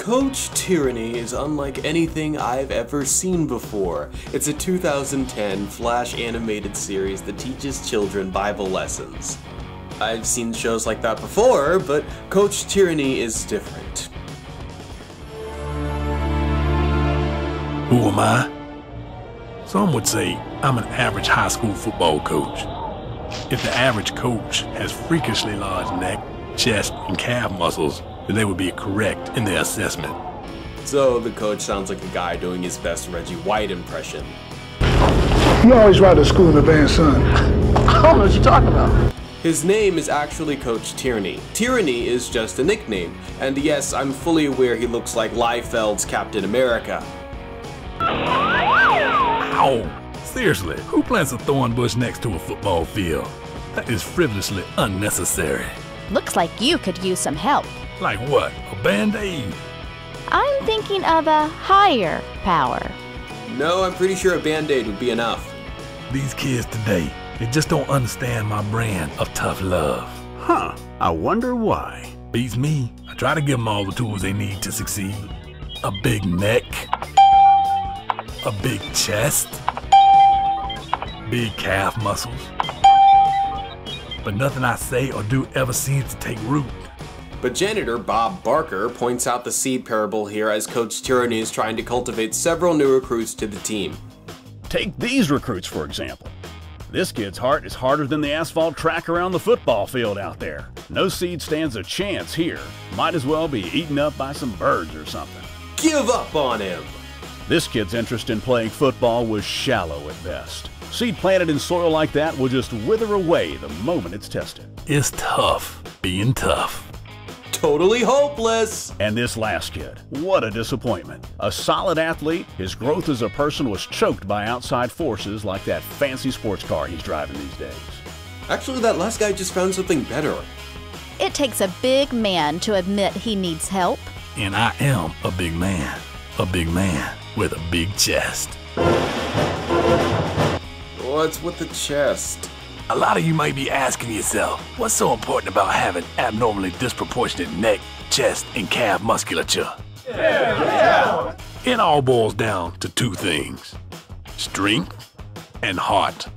Coach Tyranny is unlike anything I've ever seen before. It's a 2010 Flash animated series that teaches children Bible lessons. I've seen shows like that before, but Coach Tyranny is different. Who am I? Some would say I'm an average high school football coach. If the average coach has freakishly large neck, chest, and calf muscles, then they would be correct in their assessment. So the coach sounds like a guy doing his best Reggie White impression. You always ride to school in a van, son. I don't know what you're talking about. His name is actually Coach Tyranny. Tyranny is just a nickname, and yes, I'm fully aware he looks like Liefeld's Captain America. Ow! Seriously, who plants a thorn bush next to a football field? That is frivolously unnecessary. Looks like you could use some help. Like what? A Band-Aid? I'm thinking of a higher power. No, I'm pretty sure a Band-Aid would be enough. These kids today, they just don't understand my brand of tough love. Huh, I wonder why. Beats me. I try to give them all the tools they need to succeed. A big neck. A big chest. Big calf muscles. But nothing I say or do ever seems to take root. But janitor Bob Barker points out the seed parable here as Coach Tyranny is trying to cultivate several new recruits to the team. Take these recruits, for example. This kid's heart is harder than the asphalt track around the football field out there. No seed stands a chance here. Might as well be eaten up by some birds or something. Give up on him! This kid's interest in playing football was shallow at best. Seed planted in soil like that will just wither away the moment it's tested. It's tough being tough. Totally hopeless! And this last kid, what a disappointment. A solid athlete, his growth as a person was choked by outside forces like that fancy sports car he's driving these days. Actually, that last guy just found something better. It takes a big man to admit he needs help. And I am a big man. A big man with a big chest. What's with the chest? A lot of you might be asking yourself, what's so important about having abnormally disproportionate neck, chest, and calf musculature? Yeah. It all boils down to two things: strength and heart.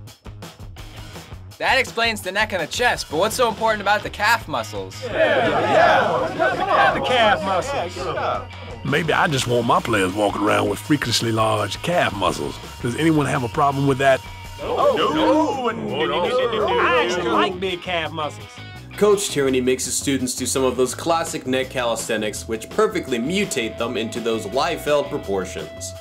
That explains the neck and the chest, but what's so important about the calf muscles? The calf muscles. Maybe I just want my players walking around with freakishly large calf muscles. Does anyone have a problem with that? No. I actually like big calf muscles. Coach Tyranny makes his students do some of those classic neck calisthenics which perfectly mutate them into those Liefeld proportions.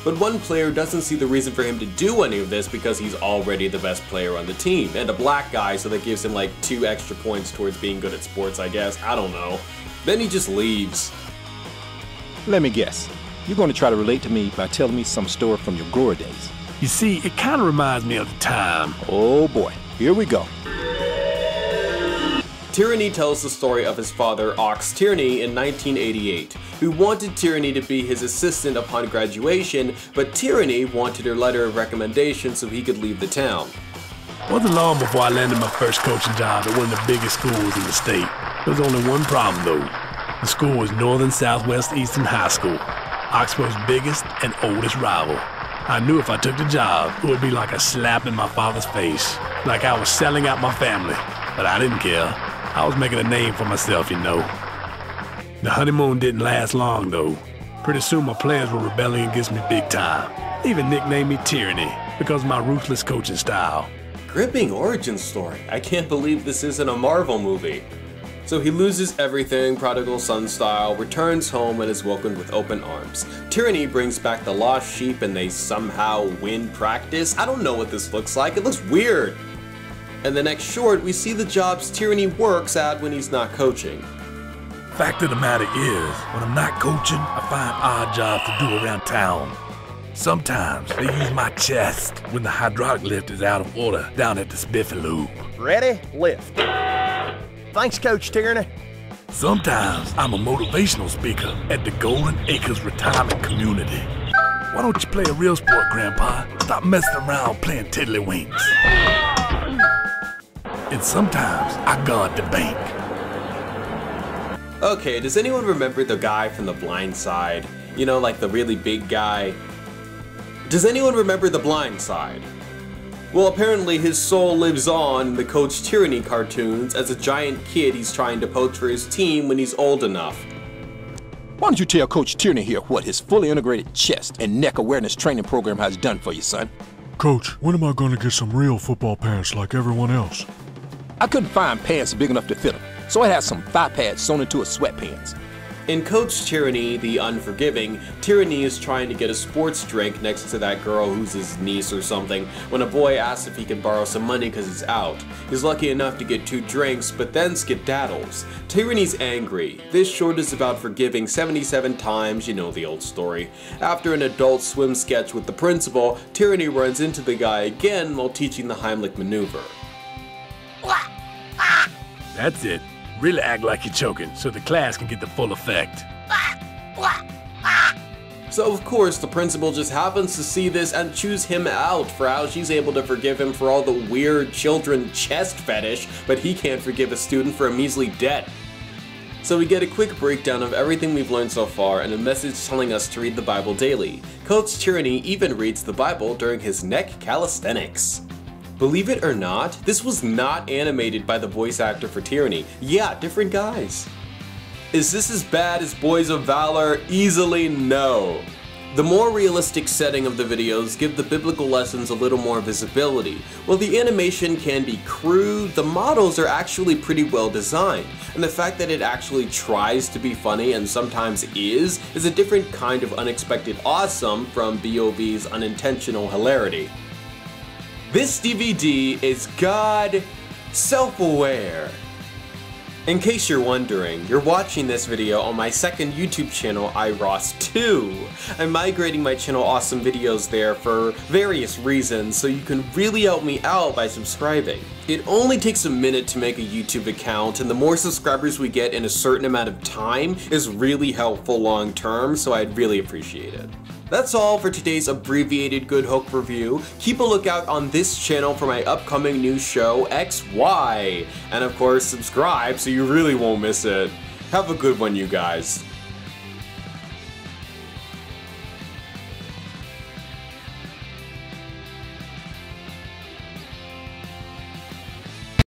But one player doesn't see the reason for him to do any of this because he's already the best player on the team, and a black guy, so that gives him like 2 extra points towards being good at sports, I guess. I don't know. Then he just leaves. Let me guess. You're going to try to relate to me by telling me some story from your glory days. You see, it kind of reminds me of the time. Oh boy, here we go. Tyranny tells the story of his father, Ox Tyranny, in 1988, who wanted Tyranny to be his assistant upon graduation, but Tyranny wanted a letter of recommendation so he could leave the town. Wasn't long before I landed my first coaching job at one of the biggest schools in the state. There was only one problem though. The school was Northern Southwest Eastern High School, Oxford's biggest and oldest rival. I knew if I took the job, it would be like a slap in my father's face, like I was selling out my family, but I didn't care. I was making a name for myself, you know. The honeymoon didn't last long though. Pretty soon my players were rebelling against me big time. They even nicknamed me Tyranny because of my ruthless coaching style. Gripping origin story. I can't believe this isn't a Marvel movie. So he loses everything, prodigal son style, returns home and is welcomed with open arms. Tyranny brings back the lost sheep and they somehow win practice. I don't know what this looks like. It looks weird. In the next short, we see the jobs Tyranny works at when he's not coaching. Fact of the matter is, when I'm not coaching, I find odd jobs to do around town. Sometimes they use my chest when the hydraulic lift is out of order down at the Spiffy Loop. Ready? Lift. Thanks, Coach Tyranny. Sometimes I'm a motivational speaker at the Golden Acres Retirement Community. Why don't you play a real sport, Grandpa? Stop messing around playing tiddlywinks. And sometimes I guard the bank. Okay, does anyone remember the guy from The Blind Side? You know, like the really big guy? Does anyone remember The Blind Side? Well, apparently his soul lives on in the Coach Tyranny cartoons as a giant kid he's trying to poach for his team when he's old enough. Why don't you tell Coach Tyranny here what his fully integrated chest and neck awareness training program has done for you, son? Coach, when am I gonna get some real football pants like everyone else? I couldn't find pants big enough to fit him, so I had some thigh pads sewn into his sweatpants. In Coach Tyranny, the Unforgiving, Tyranny is trying to get a sports drink next to that girl who's his niece or something when a boy asks if he can borrow some money because he's out. He's lucky enough to get 2 drinks, but then skedaddles. Tyranny's angry. This short is about forgiving 77 times, you know the old story. After an Adult Swim sketch with the principal, Tyranny runs into the guy again while teaching the Heimlich maneuver. That's it. Really act like you're choking so the class can get the full effect. So of course the principal just happens to see this and chews him out for how she's able to forgive him for all the weird children chest fetish, but he can't forgive a student for a measly debt. So we get a quick breakdown of everything we've learned so far and a message telling us to read the Bible daily. Coach Tyranny even reads the Bible during his neck calisthenics. Believe it or not, this was not animated by the voice actor for Tyranny. Yeah, different guys. Is this as bad as Boys of Valor? Easily no. The more realistic setting of the videos give the biblical lessons a little more visibility. While the animation can be crude, the models are actually pretty well designed, and the fact that it actually tries to be funny and sometimes is a different kind of unexpected awesome from BOV's unintentional hilarity. This DVD is God self-aware. In case you're wondering, you're watching this video on my second YouTube channel, iRawss 2. I'm migrating my channel Awesome Videos there for various reasons, so you can really help me out by subscribing. It only takes a minute to make a YouTube account, and the more subscribers we get in a certain amount of time is really helpful long term, so I'd really appreciate it. That's all for today's abbreviated Good Hook review. Keep a lookout on this channel for my upcoming new show, XY. And of course, subscribe so you really won't miss it. Have a good one, you guys.